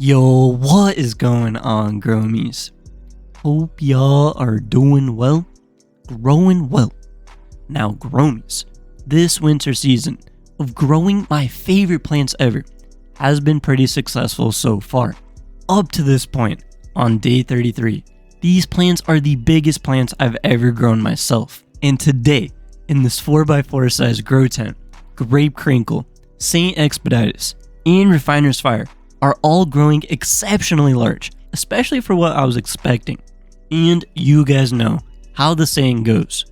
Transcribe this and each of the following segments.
Yo, what is going on, Gromies? Hope y'all are doing well, growing well. Now, Gromies, this winter season of growing my favorite plants ever has been pretty successful so far. Up to this point, on day 33, these plants are the biggest plants I've ever grown myself. And today, in this 4x4 size grow tent, Grape Crinkle, Saint Expeditus, and Refiner's Fire are all growing exceptionally large, especially for what I was expecting. And you guys know how the saying goes,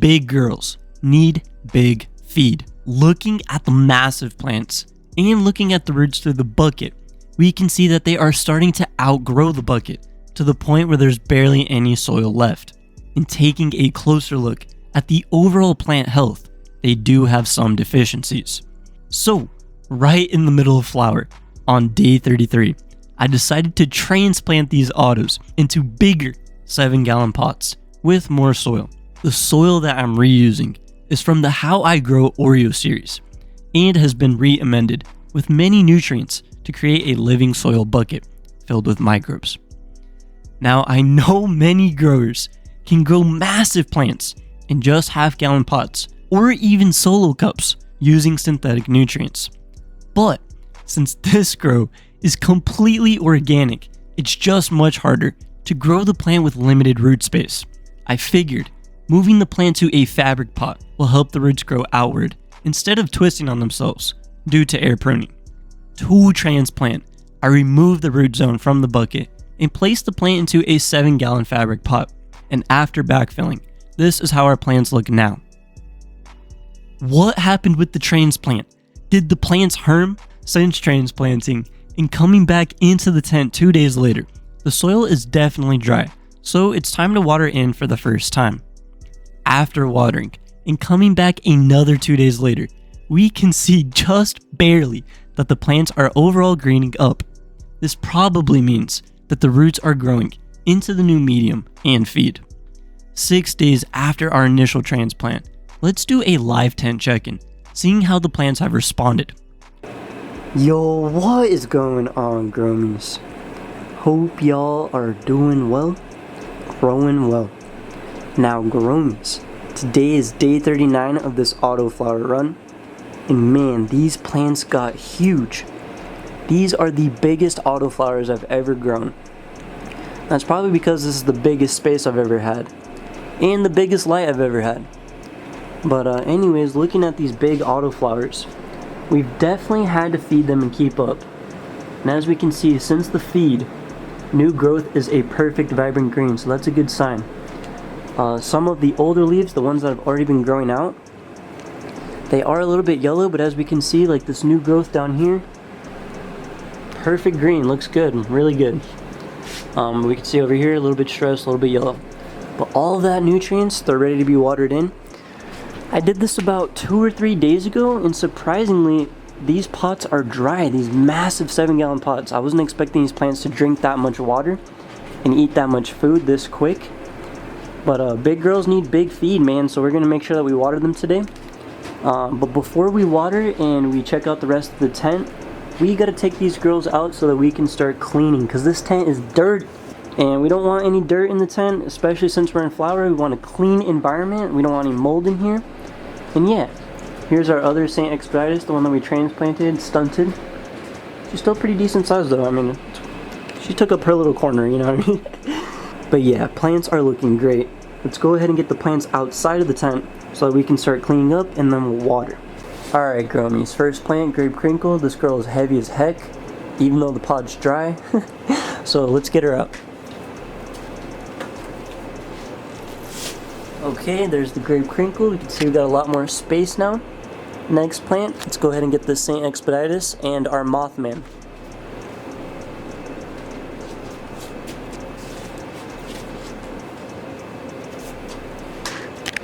big girls need big feed. Looking at the massive plants and looking at the roots through the bucket, we can see that they are starting to outgrow the bucket to the point where there's barely any soil left. And taking a closer look at the overall plant health, they do have some deficiencies. So, right in the middle of flower, on day 33, I decided to transplant these autos into bigger 7-gallon pots with more soil. The soil that I'm reusing is from the How I Grow Oreo series and has been re-amended with many nutrients to create a living soil bucket filled with microbes. Now, I know many growers can grow massive plants in just half-gallon pots or even solo cups using synthetic nutrients. But since this grow is completely organic, it's just much harder to grow the plant with limited root space. I figured moving the plant to a fabric pot will help the roots grow outward instead of twisting on themselves due to air pruning. To transplant, I removed the root zone from the bucket and placed the plant into a 7-gallon fabric pot. And after backfilling, this is how our plants look now. What happened with the transplant? Did the plants harm? Since transplanting and coming back into the tent 2 days later, the soil is definitely dry, so it's time to water in for the first time. After watering and coming back another 2 days later, we can see just barely that the plants are overall greening up. This probably means that the roots are growing into the new medium and feed. 6 days after our initial transplant, let's do a live tent check-in, seeing how the plants have responded. Yo, what is going on, Gromies? Hope y'all are doing well, growing well. Now, Gromies, today is day 39 of this auto flower run, and man, these plants got huge. These are the biggest auto flowers I've ever grown. That's probably because this is the biggest space I've ever had, and the biggest light I've ever had. But anyways, looking at these big auto flowers, we've definitely had to feed them and keep up. And as we can see, since the feed, new growth is a perfect vibrant green, so that's a good sign. Some of the older leaves, the ones that have already been growing out, they are a little bit yellow, but as we can see, like this new growth down here, perfect green, looks good, really good. We can see over here, a little bit stressed, a little bit yellow. But all of that nutrients, they're ready to be watered in. I did this about 2 or 3 days ago, and surprisingly, these pots are dry, these massive 7-gallon pots. I wasn't expecting these plants to drink that much water and eat that much food this quick. But big girls need big feed, man, so we're going to make sure that we water them today. But before we water and we check out the rest of the tent, we got to take these girls out so that we can start cleaning, because this tent is dirty. And we don't want any dirt in the tent, especially since we're in flower. We want a clean environment. We don't want any mold in here. And yeah, here's our other Saint Expeditus, the one that we transplanted, stunted. She's still pretty decent size though. I mean, she took up her little corner, you know what I mean? But yeah, plants are looking great. Let's go ahead and get the plants outside of the tent so that we can start cleaning up, and then we'll water. Alright, Gromies, first plant, Grape Crinkle. This girl is heavy as heck, even though the pod's dry. So let's get her out. Okay, there's the Grape Crinkle. You can see we got a lot more space now. Next plant, let's go ahead and get the Saint Expeditus and our Mothman.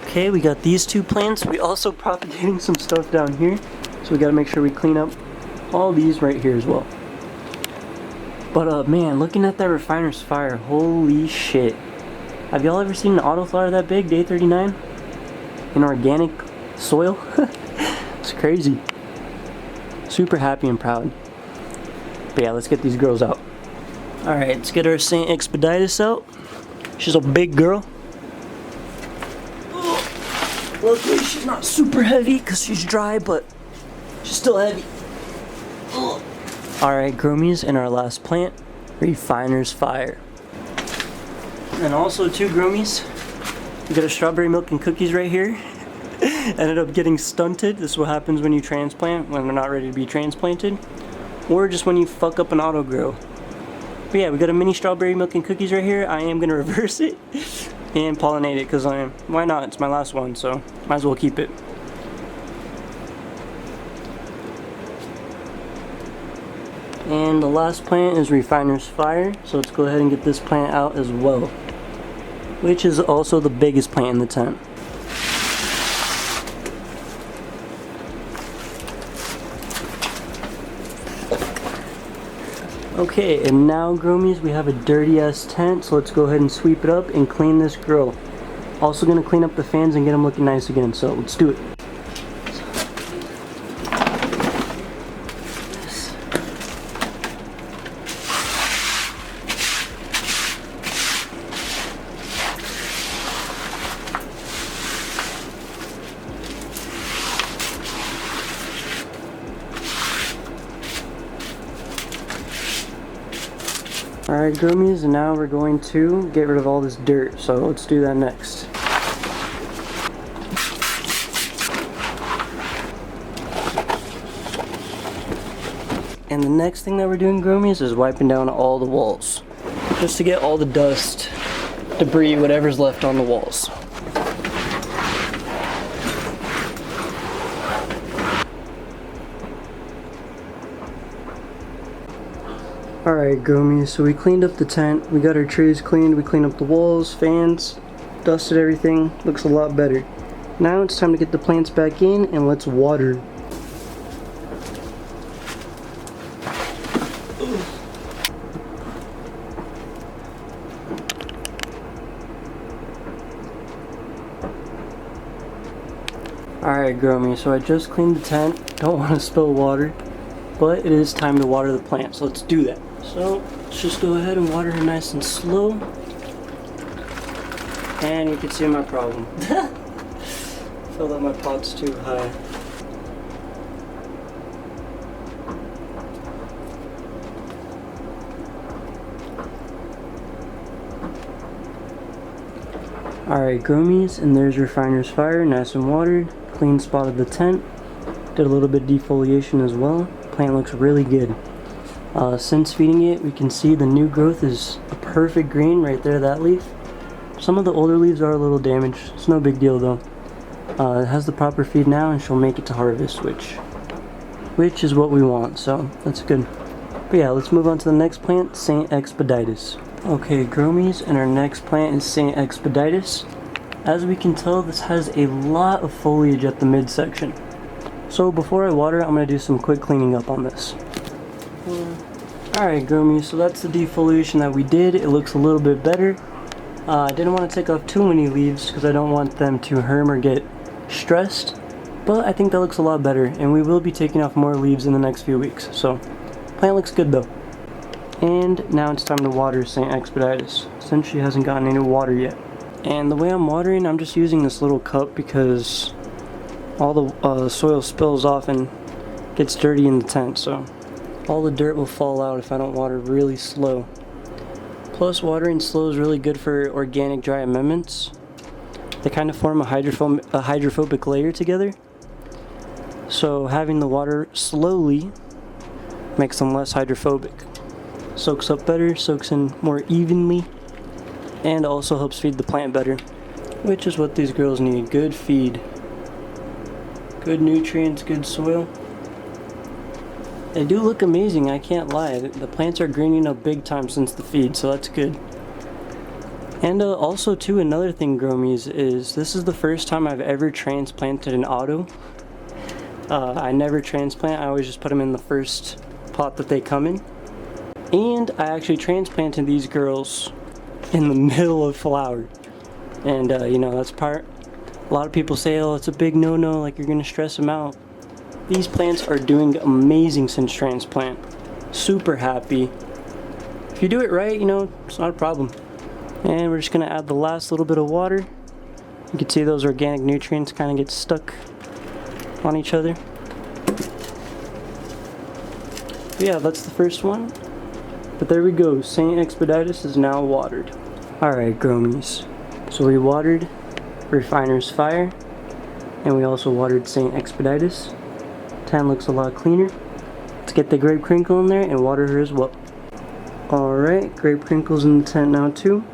Okay, we got these two plants. We also propagating some stuff down here, so we gotta make sure we clean up all these right here as well. But man, looking at that Refiner's Fire, holy shit. Have y'all ever seen an autoflower that big, day 39? In organic soil? It's crazy. Super happy and proud. But yeah, let's get these girls out. Alright, let's get our St. Expeditus out. She's a big girl. Luckily she's not super heavy because she's dry, but she's still heavy. Alright, groomies, and our last plant, Refiner's Fire. And also too, groomies, we got a strawberry milk and cookies right here. Ended up getting stunted. This is what happens when you transplant, when they're not ready to be transplanted. Or just when you fuck up an auto grow. But yeah, we got a mini strawberry milk and cookies right here. I am gonna reverse it and pollinate it because why not? It's my last one, so might as well keep it. And the last plant is Refiner's Fire, so let's go ahead and get this plant out as well, which is also the biggest plant in the tent. Okay, and now groomies, we have a dirty ass tent, so let's go ahead and sweep it up and clean this grill. Also gonna clean up the fans and get them looking nice again, so let's do it. Alright groomies, and now we're going to get rid of all this dirt, so let's do that next. And the next thing that we're doing, groomies, is wiping down all the walls. Just to get all the dust, debris, whatever's left on the walls. Alright groomies, so we cleaned up the tent, we got our trays cleaned, we cleaned up the walls, fans, dusted everything, looks a lot better. Now it's time to get the plants back in and let's water. Alright groomies, so I just cleaned the tent, don't want to spill water, but it is time to water the plant, so let's do that. So let's just go ahead and water her nice and slow. And you can see my problem. Feel that my pot's too high. Alright groomies, and there's Refiner's Fire, nice and watered. Clean spot of the tent. Did a little bit of defoliation as well. Plant looks really good. Since feeding it, we can see the new growth is a perfect green right there, that leaf. Some of the older leaves are a little damaged. It's no big deal though. It has the proper feed now and she'll make it to harvest, which is what we want, so that's good. But yeah, let's move on to the next plant, St. Expeditus. Okay groomies, and our next plant is St. Expeditus. As we can tell, this has a lot of foliage at the midsection. So before I water it, I'm going to do some quick cleaning up on this. Alright groomies, so that's the defoliation that we did. It looks a little bit better. I didn't want to take off too many leaves because I don't want them to harm or get stressed. But I think that looks a lot better, and we will be taking off more leaves in the next few weeks. So, plant looks good though. And now it's time to water St. Expeditus, since she hasn't gotten any water yet. And the way I'm watering, I'm just using this little cup because all the soil spills off and gets dirty in the tent, so all the dirt will fall out if I don't water really slow. Plus, watering slow is really good for organic dry amendments. They kind of form a hydrophobic layer together. So having the water slowly makes them less hydrophobic. Soaks up better, soaks in more evenly, and also helps feed the plant better, which is what these girls need. Good feed. Good nutrients, good soil. They do look amazing, I can't lie. The plants are greening up big time since the feed, so that's good. And also too, another thing groomies is this is the first time I've ever transplanted an auto. I never transplant, I always just put them in the first pot that they come in. And I actually transplanted these girls in the middle of flower. And you know, that's part. A lot of people say, oh, it's a big no-no, like you're gonna stress them out. These plants are doing amazing since transplant. Super happy. if you do it right, you know, it's not a problem. And we're just gonna add the last little bit of water. You can see those organic nutrients kind of get stuck on each other. Yeah, that's the first one. But there we go, St. Expeditus is now watered. Alright, Gromies. So we watered Refiner's Fire, and we also watered St. Expeditus. Tan looks a lot cleaner. Let's get the grape crinkle in there and water her as well. Alright, grape crinkle's in the tent now too.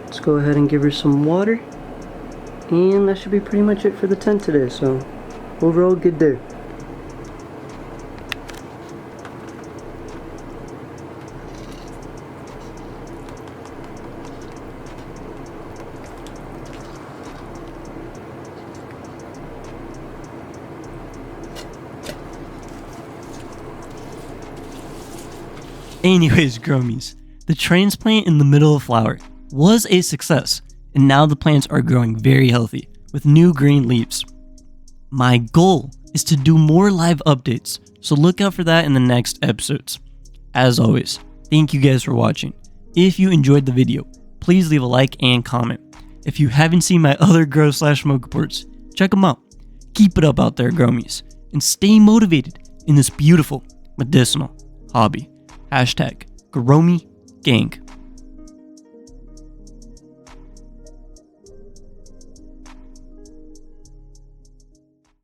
Let's go ahead and give her some water. And that should be pretty much it for the tent today, so overall good day. Anyways, Gromies, the transplant in the middle of flower was a success, and now the plants are growing very healthy with new green leaves. My goal is to do more live updates, so look out for that in the next episodes. As always, thank you guys for watching. If you enjoyed the video, please leave a like and comment. If you haven't seen my other grow/smoke reports, check them out. Keep it up out there, Gromies, and stay motivated in this beautiful medicinal hobby. #GrowMeGang.